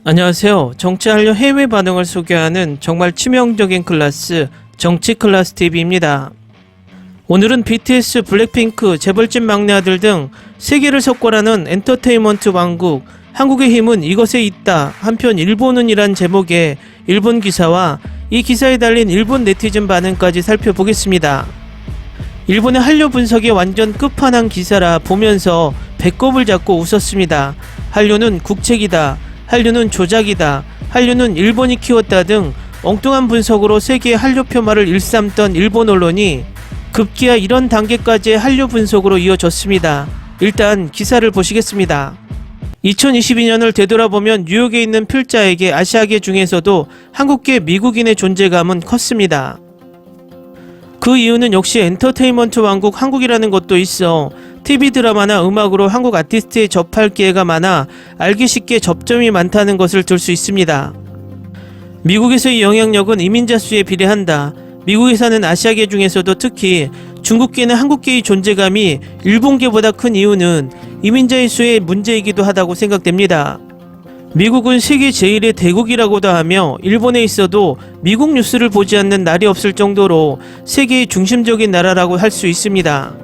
안녕하세요. 정치한류 해외 반응을 소개하는 정말 치명적인 클래스 정치 클래스 TV입니다. 오늘은 BTS, 블랙핑크, 재벌집 막내 아들 등 세계를 석권하는 엔터테인먼트 왕국 한국의 힘은 이것에 있다. 한편 일본은 이란 제목의 일본 기사와 이 기사에 달린 일본 네티즌 반응까지 살펴보겠습니다. 일본의 한류 분석이 완전 끝판왕 기사라 보면서 배꼽을 잡고 웃었습니다. 한류는 국책이다. 한류는 조작이다. 한류는 일본이 키웠다 등 엉뚱한 분석으로 세계의 한류 폄하를 일삼던 일본 언론이 급기야 이런 단계까지의 한류 분석으로 이어졌습니다. 일단 기사를 보시겠습니다. 2022년을 되돌아보면 뉴욕에 있는 필자에게 아시아계 중에서도 한국계 미국인의 존재감은 컸습니다. 그 이유는 역시 엔터테인먼트 왕국 한국이라는 것도 있어 TV 드라마나 음악으로 한국 아티스트에 접할 기회가 많아 알기 쉽게 접점이 많다는 것을 들 수 있습니다. 미국에서의 영향력은 이민자 수에 비례한다. 미국에 사는 아시아계 중에서도 특히 중국계는 한국계의 존재감이 일본계보다 큰 이유는 이민자의 수의 문제이기도 하다고 생각됩니다. 미국은 세계 제1의 대국이라고도 하며 일본에 있어도 미국 뉴스를 보지 않는 날이 없을 정도로 세계의 중심적인 나라라고 할 수 있습니다.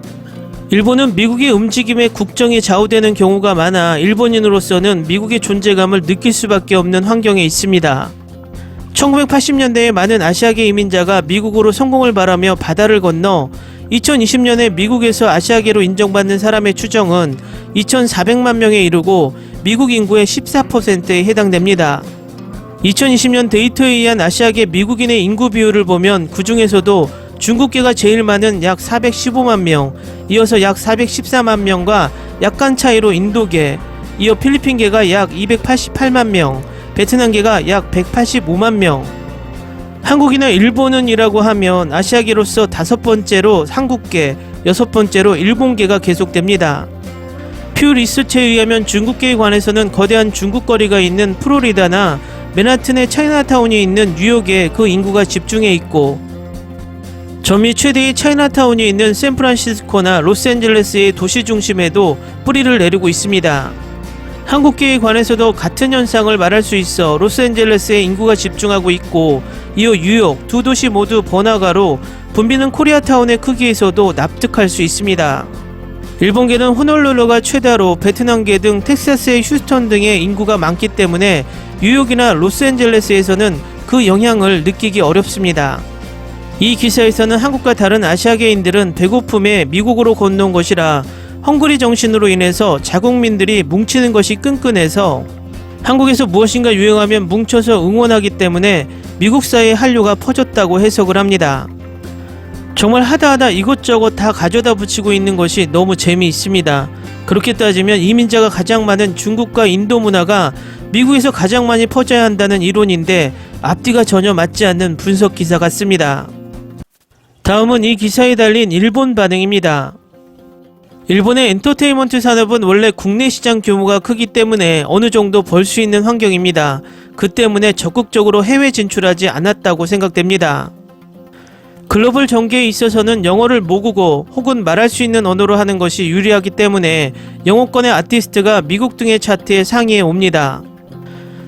일본은 미국의 움직임에 국정이 좌우되는 경우가 많아 일본인으로서는 미국의 존재감을 느낄 수밖에 없는 환경에 있습니다. 1980년대에 많은 아시아계 이민자가 미국으로 성공을 바라며 바다를 건너 2020년에 미국에서 아시아계로 인정받는 사람의 추정은 2,400만 명에 이르고 미국 인구의 14%에 해당됩니다. 2020년 데이터에 의한 아시아계 미국인의 인구 비율을 보면 그 중에서도 중국계가 제일 많은 약 415만 명, 이어서 약 414만 명과 약간 차이로 인도계, 이어 필리핀계가 약 288만 명, 베트남계가 약 185만 명. 한국이나 일본은 이라고 하면 아시아계로서 5번째로 한국계, 6번째로 일본계가 계속됩니다. 퓨 리서치에 의하면 중국계에 관해서는 거대한 중국거리가 있는 플로리다나 맨하튼의 차이나타운이 있는 뉴욕에 그 인구가 집중해 있고 점이 최대의 차이나타운이 있는 샌프란시스코나 로스앤젤레스의 도시 중심에도 뿌리를 내리고 있습니다. 한국계에 관해서도 같은 현상을 말할 수 있어 로스앤젤레스에 인구가 집중하고 있고 이어 뉴욕 두 도시 모두 번화가로 붐비는 코리아타운의 크기에서도 납득할 수 있습니다. 일본계는 호놀룰루가 최다로 베트남계 등 텍사스의 휴스턴 등의 인구가 많기 때문에 뉴욕이나 로스앤젤레스에서는 그 영향을 느끼기 어렵습니다. 이 기사에서는 한국과 다른 아시아계인들은 배고픔에 미국으로 건너온 것이라 헝그리 정신으로 인해서 자국민들이 뭉치는 것이 끈끈해서 한국에서 무엇인가 유행하면 뭉쳐서 응원하기 때문에 미국사의 한류가 퍼졌다고 해석을 합니다. 정말 하다하다 이것저것 다 가져다 붙이고 있는 것이 너무 재미있습니다. 그렇게 따지면 이민자가 가장 많은 중국과 인도 문화가 미국에서 가장 많이 퍼져야 한다는 이론인데 앞뒤가 전혀 맞지 않는 분석 기사 같습니다. 다음은 이 기사에 달린 일본 반응입니다. 일본의 엔터테인먼트 산업은 원래 국내 시장 규모가 크기 때문에 어느 정도 벌 수 있는 환경입니다. 그 때문에 적극적으로 해외 진출하지 않았다고 생각됩니다. 글로벌 전개에 있어서는 영어를 모국어 혹은 말할 수 있는 언어로 하는 것이 유리하기 때문에 영어권의 아티스트가 미국 등의 차트에 상위에 옵니다.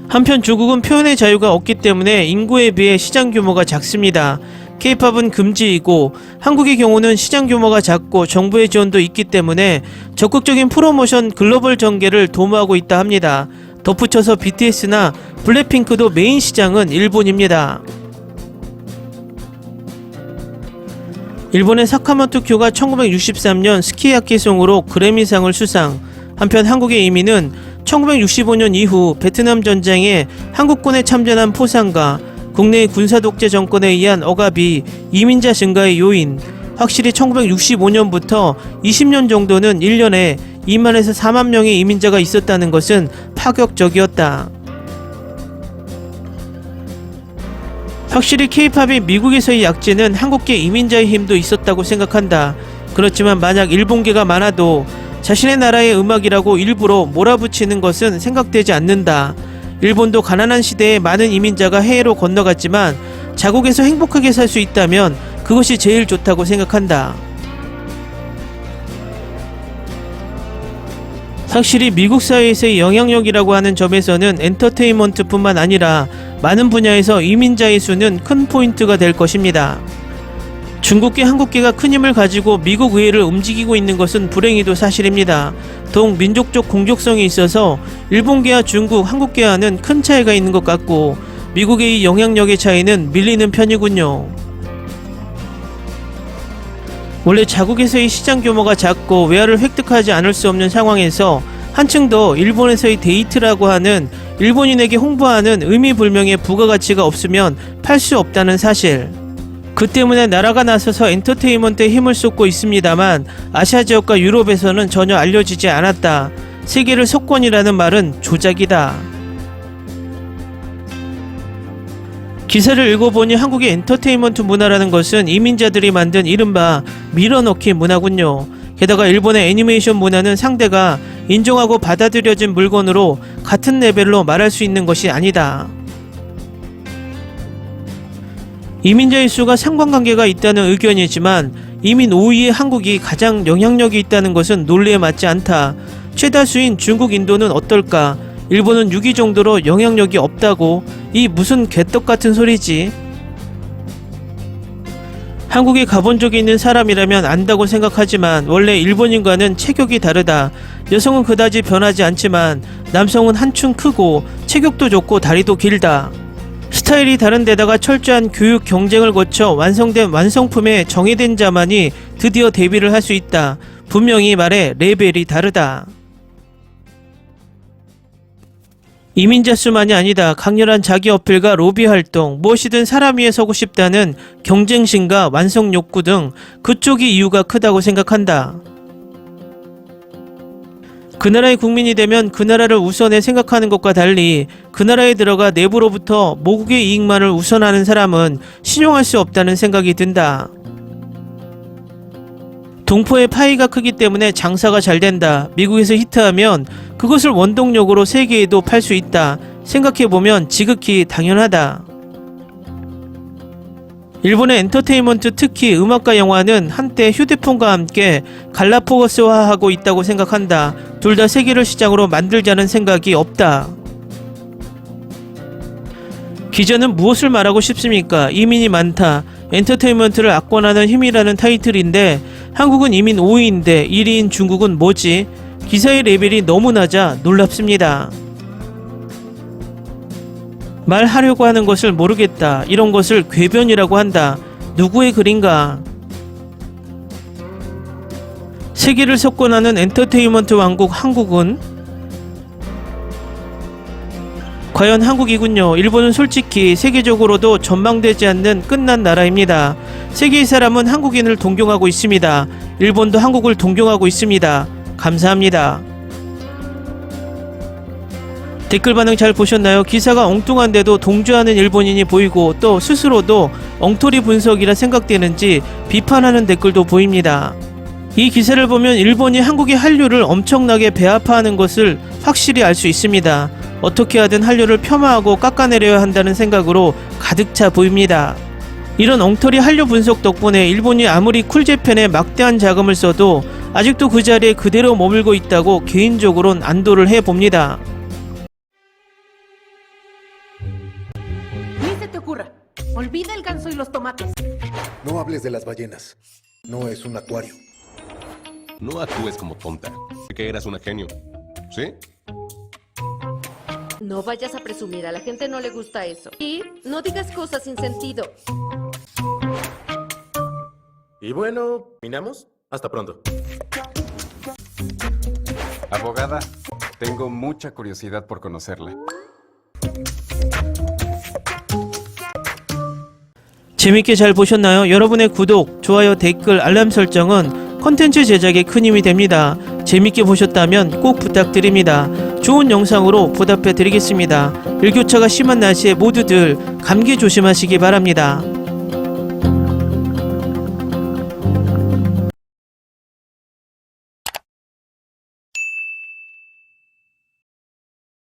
한편 중국은 표현의 자유가 없기 때문에 인구에 비해 시장 규모가 작습니다. K-팝은 금지이고 한국의 경우는 시장 규모가 작고 정부의 지원도 있기 때문에 적극적인 프로모션 글로벌 전개를 도모하고 있다 합니다. 덧붙여서 BTS나 블랙핑크도 메인 시장은 일본입니다. 일본의 사카모토 큐가 1963년 스키야키송으로 그래미상을 수상. 한편 한국의 이민은 1965년 이후 베트남 전쟁에 한국군에 참전한 포상과 국내의 군사독재 정권에 의한 억압이 이민자 증가의 요인. 확실히 1965년부터 20년 정도는 1년에 2만에서 4만 명의 이민자가 있었다는 것은 파격적이었다. 확실히 K-팝이 미국에서의 약진은 한국계 이민자의 힘도 있었다고 생각한다. 그렇지만 만약 일본계가 많아도 자신의 나라의 음악이라고 일부러 몰아붙이는 것은 생각되지 않는다. 일본도 가난한 시대에 많은 이민자가 해외로 건너갔지만 자국에서 행복하게 살 수 있다면 그것이 제일 좋다고 생각한다. 확실히 미국 사회에서의 영향력이라고 하는 점에서는 엔터테인먼트뿐만 아니라 많은 분야에서 이민자의 수는 큰 포인트가 될 것입니다. 중국계, 한국계가 큰 힘을 가지고 미국 의회를 움직이고 있는 것은 불행히도 사실입니다. 더욱 민족적 공족성이 있어서 일본계와 중국, 한국계와는 큰 차이가 있는 것 같고 미국의 이 영향력의 차이는 밀리는 편이군요. 원래 자국에서의 시장 규모가 작고 외화를 획득하지 않을 수 없는 상황에서 한층 더 일본에서의 데이트라고 하는 일본인에게 홍보하는 의미불명의 부가가치가 없으면 팔 수 없다는 사실. 그 때문에 나라가 나서서 엔터테인먼트에 힘을 쏟고 있습니다만 아시아 지역과 유럽에서는 전혀 알려지지 않았다. 세계를 석권이라는 말은 조작이다. 기사를 읽어보니 한국의 엔터테인먼트 문화라는 것은 이민자들이 만든 이른바 밀어넣기 문화군요. 게다가 일본의 애니메이션 문화는 상대가 인정하고 받아들여진 물건으로 같은 레벨로 말할 수 있는 것이 아니다. 이민자의 수가 상관관계가 있다는 의견이지만 이민 5위의 한국이 가장 영향력이 있다는 것은 논리에 맞지 않다. 최다수인 중국, 인도는 어떨까? 일본은 6위 정도로 영향력이 없다고? 이 무슨 개떡 같은 소리지? 한국에 가본 적이 있는 사람이라면 안다고 생각하지만 원래 일본인과는 체격이 다르다. 여성은 그다지 변하지 않지만 남성은 한층 크고 체격도 좋고 다리도 길다. 스타일이 다른 데다가 철저한 교육 경쟁을 거쳐 완성된 완성품에 정의된 자만이 드디어 데뷔를 할 수 있다. 분명히 말해 레벨이 다르다. 이민자 수만이 아니다. 강렬한 자기 어필과 로비 활동, 무엇이든 사람 위에 서고 싶다는 경쟁심과 완성 욕구 등 그쪽이 이유가 크다고 생각한다. 그 나라의 국민이 되면 그 나라를 우선해 생각하는 것과 달리 그 나라에 들어가 내부로부터 모국의 이익만을 우선하는 사람은 신용할 수 없다는 생각이 든다. 동포의 파이가 크기 때문에 장사가 잘 된다. 미국에서 히트하면 그것을 원동력으로 세계에도 팔 수 있다. 생각해보면 지극히 당연하다. 일본의 엔터테인먼트, 특히 음악과 영화는 한때 휴대폰과 함께 갈라파고스화하고 있다고 생각한다. 둘 다 세계를 시장으로 만들자는 생각이 없다. 기자는 무엇을 말하고 싶습니까? 이민이 많다. 엔터테인먼트를 압권하는 힘이라는 타이틀인데 한국은 이민 5위인데 1위인 중국은 뭐지? 기사의 레벨이 너무 낮아 놀랍습니다. 말하려고 하는 것을 모르겠다. 이런 것을 궤변이라고 한다. 누구의 글인가? 세계를 석권하는 엔터테인먼트 왕국 한국은? 과연 한국이군요. 일본은 솔직히 세계적으로도 전망되지 않는 끝난 나라입니다. 세계의 사람은 한국인을 동경하고 있습니다. 일본도 한국을 동경하고 있습니다. 감사합니다. 댓글 반응 잘 보셨나요? 기사가 엉뚱한데도 동조하는 일본인이 보이고 또 스스로도 엉터리 분석이라 생각되는지 비판하는 댓글도 보입니다. 이 기사를 보면 일본이 한국의 한류를 엄청나게 배합화하는 것을 확실히 알 수 있습니다. 어떻게 하든 한류를 폄하하고 깎아내려야 한다는 생각으로 가득 차 보입니다. 이런 엉터리 한류 분석 덕분에 일본이 아무리 쿨재팬에 막대한 자금을 써도 아직도 그 자리에 그대로 머물고 있다고 개인적으론 안도를 해봅니다. Olvida el ganso y los tomates. No hables de las ballenas. No es un acuario. No actúes como tonta. Que eras una genio. ¿Sí? No vayas a presumir, a la gente no le gusta eso. Y no digas cosas sin sentido. Y bueno, ¿terminamos? Hasta pronto. Abogada, tengo mucha curiosidad por conocerla. 재밌게 잘 보셨나요? 여러분의 구독, 좋아요, 댓글, 알람 설정은 컨텐츠 제작에 큰 힘이 됩니다. 재밌게 보셨다면 꼭 부탁드립니다. 좋은 영상으로 보답해 드리겠습니다. 일교차가 심한 날씨에 모두들 감기 조심하시기 바랍니다.